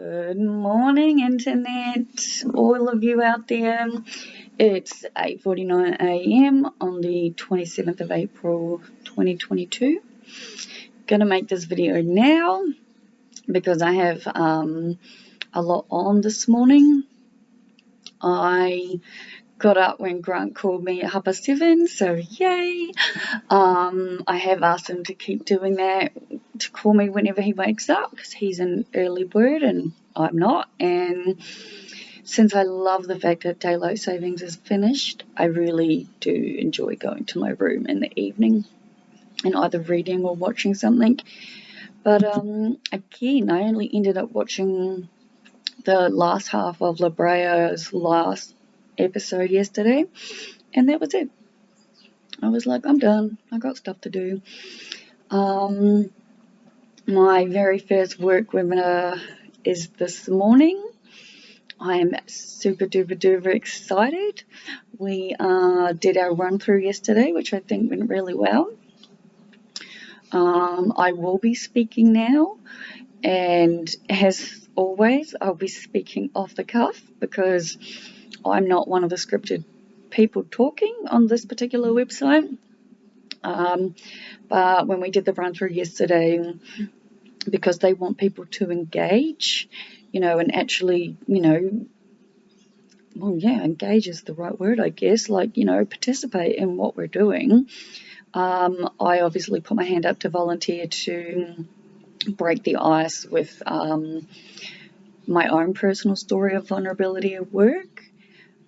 Good morning, Internet, all of you out there. It's 8:49 a.m. on the 27th of April 2022. Gonna make this video now because I have a lot on this morning. I got up when Grant called me at 7:30, so yay. I have asked him to keep doing that, to call me whenever he wakes up, because he's an early bird and I'm not. And since I love the fact that daylight savings is finished, I really do enjoy going to my room in the evening and either reading or watching something. But again, I only ended up watching the last half of La Brea's last episode yesterday, and that was it. I was like, I'm done. I got stuff to do. My very first work webinar is this morning. I am super duper excited. We did our run through yesterday, which I think went really well. I will be speaking now, and as always, I'll be speaking off the cuff because I'm not one of the scripted people talking on this particular website. But when we did the run through yesterday, because they want people to engage, and actually, engage is the right word, I guess, participate in what we're doing. I obviously put my hand up to volunteer to break the ice with my own personal story of vulnerability at work.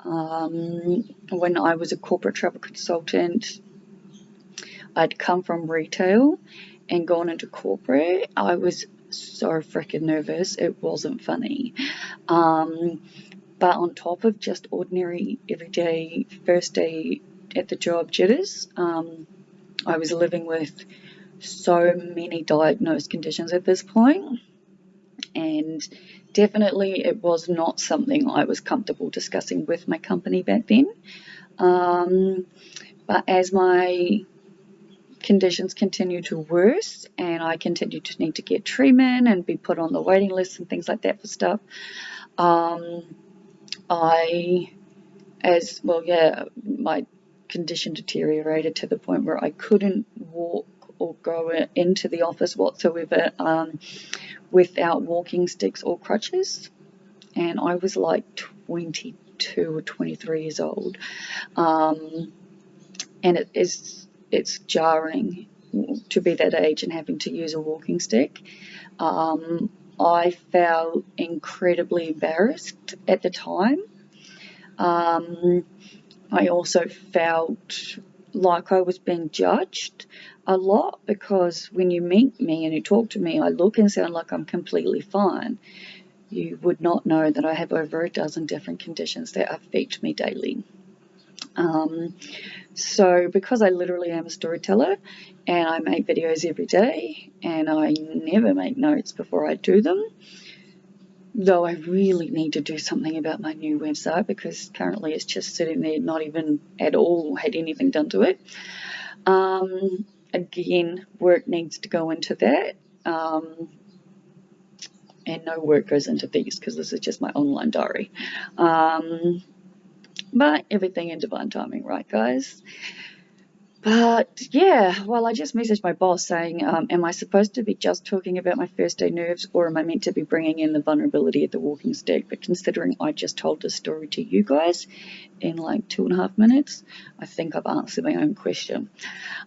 When I was a corporate travel consultant, I'd come from retail and gone into corporate. I was so freaking nervous, it wasn't funny. But on top of just ordinary, everyday, first day at the job jitters, I was living with so many diagnosed conditions at this point, and definitely it was not something I was comfortable discussing with my company back then. But as my conditions continue to worse and I continue to need to get treatment and be put on the waiting list and things like that for stuff, my condition deteriorated to the point where I couldn't walk or go into the office whatsoever without walking sticks or crutches. And I was like 22 or 23 years old. And it's jarring to be that age and having to use a walking stick. I felt incredibly embarrassed at the time. I also felt like I was being judged a lot, because when you meet me and you talk to me, I look and sound like I'm completely fine. You would not know that I have over a dozen different conditions that affect me daily. So because I literally am a storyteller and I make videos every day and I never make notes before I do them, though I really need to do something about my new website because currently it's just sitting there, not even at all had anything done to it. Again, work needs to go into that. And no work goes into these because this is just my online diary. But everything in divine timing, right, guys? But yeah, well, I just messaged my boss saying, am I supposed to be just talking about my first day nerves, or am I meant to be bringing in the vulnerability at the walking stick? But considering I just told this story to you guys in like 2.5 minutes, I think I've answered my own question.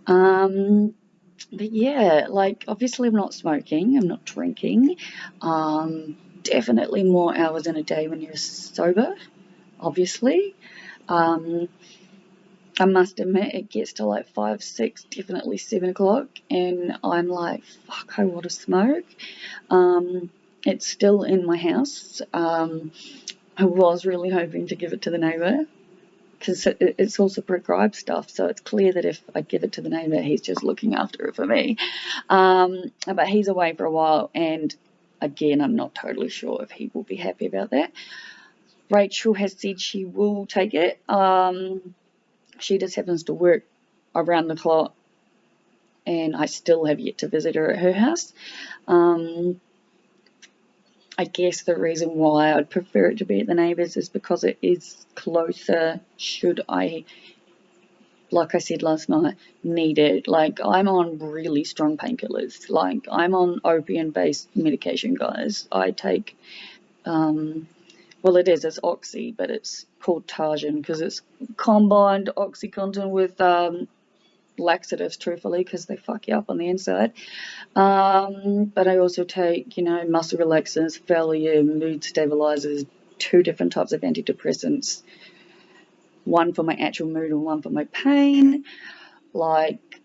But yeah, obviously I'm not smoking, I'm not drinking. Definitely more hours in a day when you're sober, obviously. I must admit, it gets to like 5, 6, definitely 7 o'clock, and I'm like, fuck, I want to smoke. It's still in my house. I was really hoping to give it to the neighbour, because it's also prescribed stuff, so it's clear that if I give it to the neighbour, he's just looking after it for me. But he's away for a while, and again, I'm not totally sure if he will be happy about that. Rachel has said she will take it. She just happens to work around the clock, and I still have yet to visit her at her house. I guess the reason why I'd prefer it to be at the neighbours is because it is closer should I, like I said last night, need it. Like, I'm on really strong painkillers. Like, I'm on opium-based medication, guys. I take, well, it's Oxy, but it's called Tarjan because it's combined OxyContin with laxatives, truthfully, because they fuck you up on the inside. But I also take, muscle relaxants, Valium, mood stabilizers, 2 different types of antidepressants, one for my actual mood and one for my pain. Like,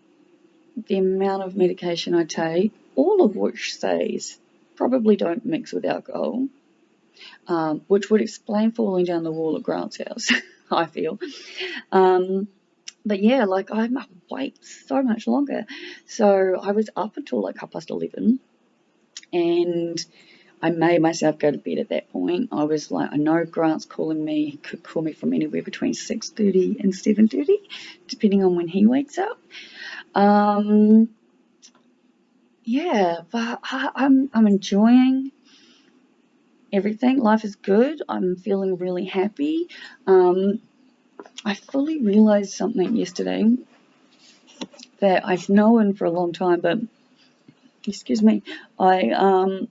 the amount of medication I take, all of which says probably don't mix with alcohol, which would explain falling down the wall at Grant's house, I feel. But yeah, like, I'm awake so much longer. So I was up until like 11:30, and I made myself go to bed at that point. I was like, I know Grant's calling me. He could call me from anywhere between 6:30 and 7:30, depending on when he wakes up. Yeah, but I'm enjoying everything. Life is good. I'm feeling really happy. I fully realized something yesterday that I've known for a long time, but excuse me, I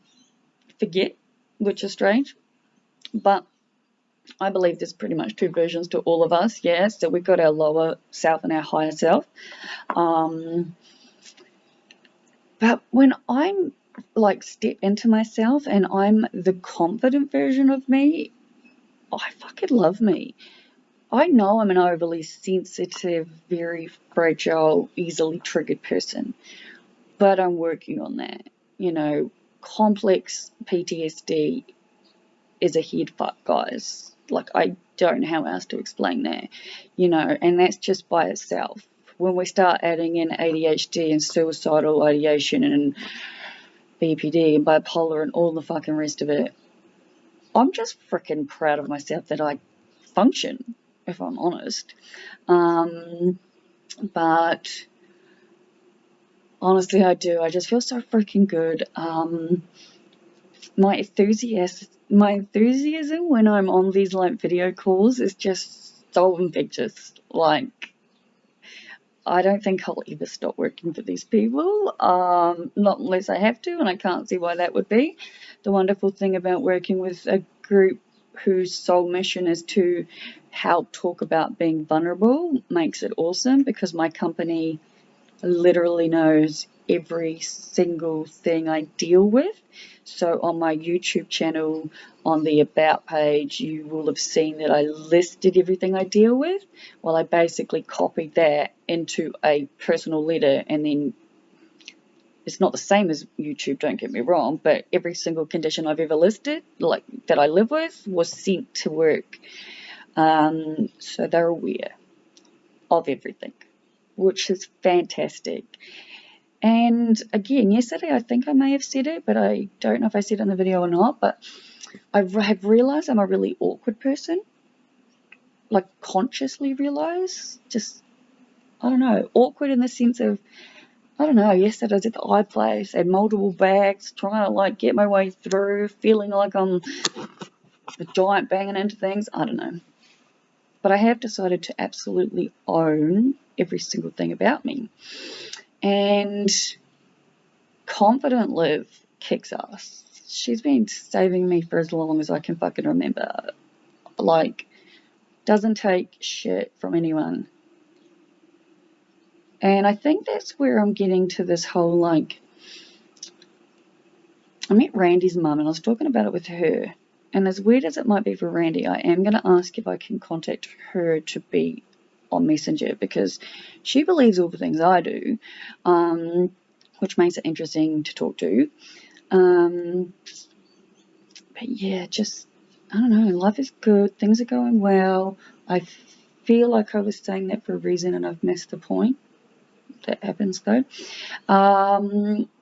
forget, which is strange. But I believe there's pretty much 2 versions to all of us. Yeah, so we've got our lower self and our higher self. But when I'm like step into myself and I'm the confident version of me, I fucking love me. I know I'm an overly sensitive, very fragile, easily triggered person, but I'm working on that. Complex PTSD is a head fuck, guys. Like, I don't know how else to explain that, and that's just by itself. When we start adding in ADHD and suicidal ideation and BPD and bipolar and all the fucking rest of it, I'm just freaking proud of myself that I function, if I'm honest. But honestly, I do. I just feel so freaking good. My enthusiasm when I'm on these like video calls is just so infectious. Like, I don't think I'll ever stop working for these people, not unless I have to, and I can't see why that would be. The wonderful thing about working with a group whose sole mission is to help talk about being vulnerable makes it awesome, because my company literally knows every single thing I deal with. So on my YouTube channel, on the About page, you will have seen that I listed everything I deal with. Well, I basically copied that into a personal letter, and then it's not the same as YouTube, don't get me wrong, but every single condition I've ever listed, like that I live with, was sent to work. So they're aware of everything, which is fantastic. And again, yesterday I think I may have said it, but I don't know if I said it in the video or not, but I have realized I'm a really awkward person. Like, consciously realize, just, I don't know, awkward in the sense of, I don't know, yesterday I was at the iPlace, had multiple bags, trying to like get my way through, feeling like I'm a giant banging into things, I don't know. But I have decided to absolutely own every single thing about me. And Confident Liv kicks ass. She's been saving me for as long as I can fucking remember. Like, doesn't take shit from anyone. And I think that's where I'm getting to this whole, like, I met Randy's mum and I was talking about it with her. And as weird as it might be for Randy, I am going to ask if I can contact her to be on Messenger, because she believes all the things I do, which makes it interesting to talk to. But yeah, just, I don't know, life is good, things are going well. I feel like I was saying that for a reason and I've missed the point. That happens though.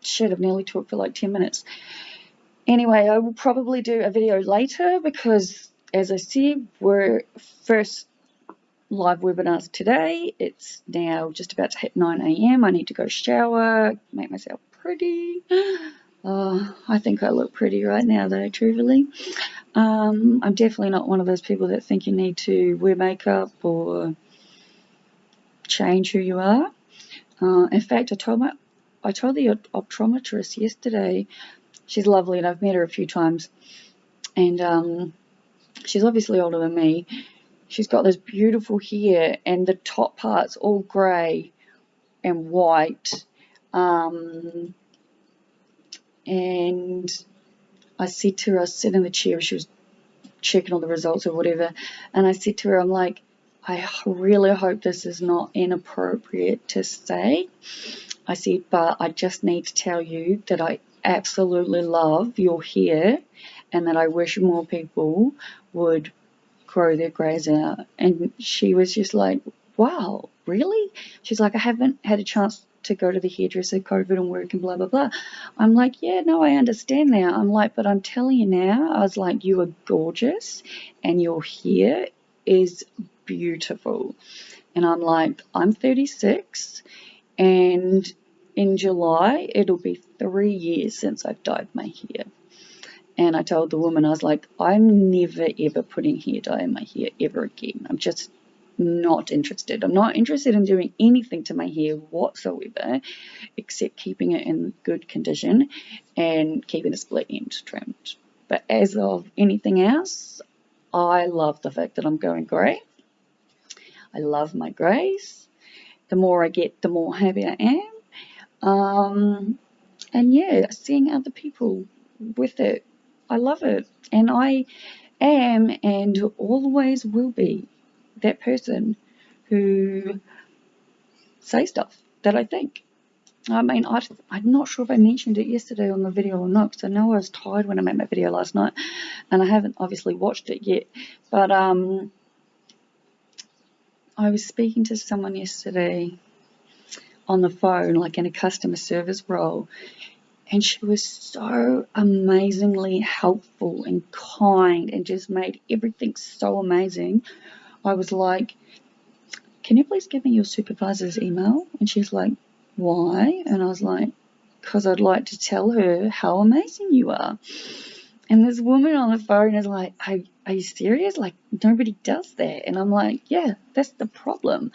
Shit, I've nearly talked for like 10 minutes. Anyway, I will probably do a video later because, as I said, we're first live webinars today. It's now just about to hit 9 a.m. I need to go shower, make myself pretty. I think I look pretty right now, though, truthfully. I'm definitely not one of those people that think you need to wear makeup or change who you are. In fact, I told the optometrist yesterday. She's lovely, and I've met her a few times. And she's obviously older than me. She's got this beautiful hair, and the top part's all grey and white. And I said to her, I was sitting in the chair, she was checking all the results or whatever, and I said to her, I'm like, I really hope this is not inappropriate to say. I said, but I just need to tell you that I absolutely love your hair and that I wish more people would grow their greys out. And she was just like, wow, really? She's like, I haven't had a chance to go to the hairdresser, COVID and work and blah, blah, blah. I'm like, yeah, no, I understand now. I'm like, but I'm telling you now, I was like, you are gorgeous and your hair is beautiful. And I'm like, I'm 36 and in July, it'll be 3 years since I've dyed my hair. And I told the woman, I was like, I'm never ever putting hair dye in my hair ever again. I'm just not interested. I'm not interested in doing anything to my hair whatsoever except keeping it in good condition and keeping the split end trimmed. But as of anything else, I love the fact that I'm going grey. I love my greys. The more I get, the more happy I am. And yeah, seeing other people with it, I love it. And I am and always will be that person who says stuff that I think. I mean, I'm not sure if I mentioned it yesterday on the video or not, because I know I was tired when I made my video last night, and I haven't obviously watched it yet. But I was speaking to someone yesterday on the phone, like in a customer service role, and she was so amazingly helpful and kind and just made everything so amazing. I was like, can you please give me your supervisor's email? And she's like, why? And I was like, because I'd like to tell her how amazing you are. And this woman on the phone is like, are you serious? Like, nobody does that. And I'm like, yeah, that's the problem.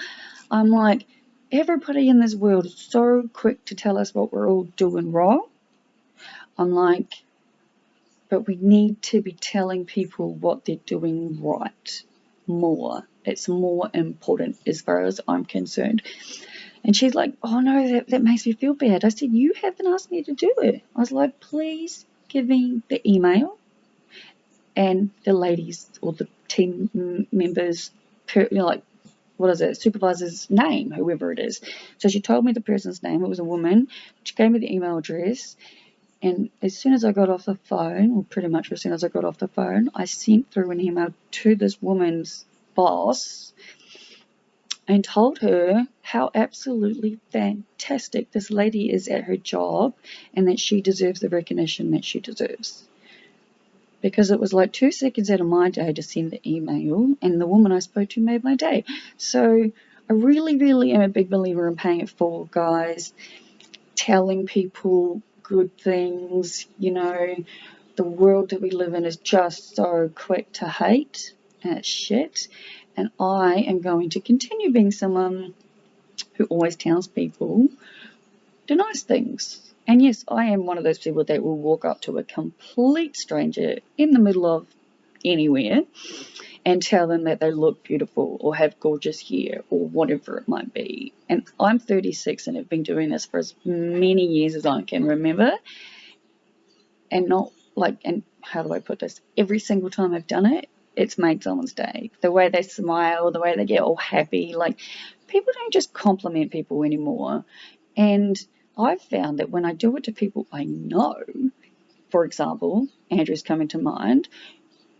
I'm like, everybody in this world is so quick to tell us what we're all doing wrong. I'm like, but we need to be telling people what they're doing right more. It's more important as far as I'm concerned. And she's like, oh no, that makes me feel bad. I said, you haven't asked me to do it. I was like, please give me the email and the ladies or the team members, supervisor's name, whoever it is. So she told me the person's name. It was a woman. She gave me the email address. And as soon as I got off the phone, or pretty much as soon as I got off the phone, I sent through an email to this woman's boss and told her how absolutely fantastic this lady is at her job and that she deserves the recognition that she deserves. Because it was like 2 seconds out of my day to send the email, and the woman I spoke to made my day. So I really, really am a big believer in paying it forward, guys. Telling people good things, the world that we live in is just so quick to hate, and it's shit. And I am going to continue being someone who always tells people the nice things. And yes, I am one of those people that will walk up to a complete stranger in the middle of anywhere and tell them that they look beautiful or have gorgeous hair or whatever it might be. And I'm 36 and have been doing this for as many years as I can remember. And how do I put this? Every single time I've done it, it's made someone's day. The way they smile, the way they get all happy. Like, people don't just compliment people anymore. And I've found that when I do it to people I know, for example, Andrew's coming to mind,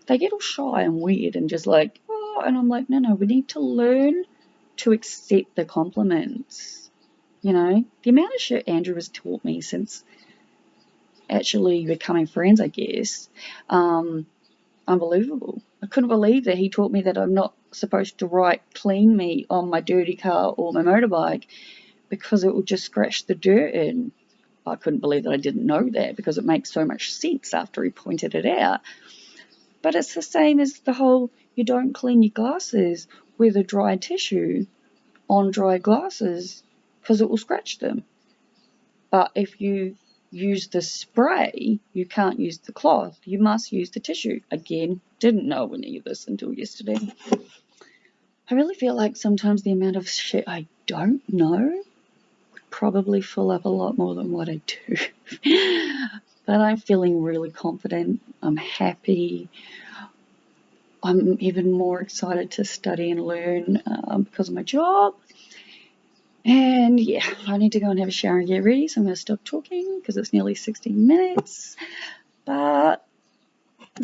they get all shy and weird and just like, oh, and I'm like, no, we need to learn to accept the compliments. The amount of shit Andrew has taught me since actually becoming friends, I guess, unbelievable. I couldn't believe that he taught me that I'm not supposed to write clean me on my dirty car or my motorbike because it will just scratch the dirt in. I couldn't believe that I didn't know that, because it makes so much sense after he pointed it out. But it's the same as the whole, you don't clean your glasses with a dry tissue on dry glasses because it will scratch them. But if you use the spray, you can't use the cloth. You must use the tissue. Again, didn't know any of this until yesterday. I really feel like sometimes the amount of shit I don't know would probably fill up a lot more than what I do. But I'm feeling really confident. I'm happy. I'm even more excited to study and learn because of my job. And yeah, I need to go and have a shower and get ready, so I'm going to stop talking because it's nearly 16 minutes. But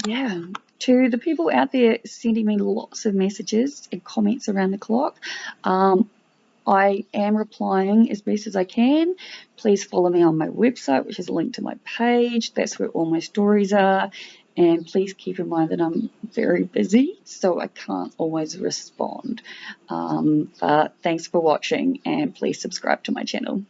yeah, to the people out there sending me lots of messages and comments around the clock, I am replying as best as I can. Please follow me on my website, which is linked to my page. That's where all my stories are. And please keep in mind that I'm very busy, so I can't always respond. But thanks for watching, and please subscribe to my channel.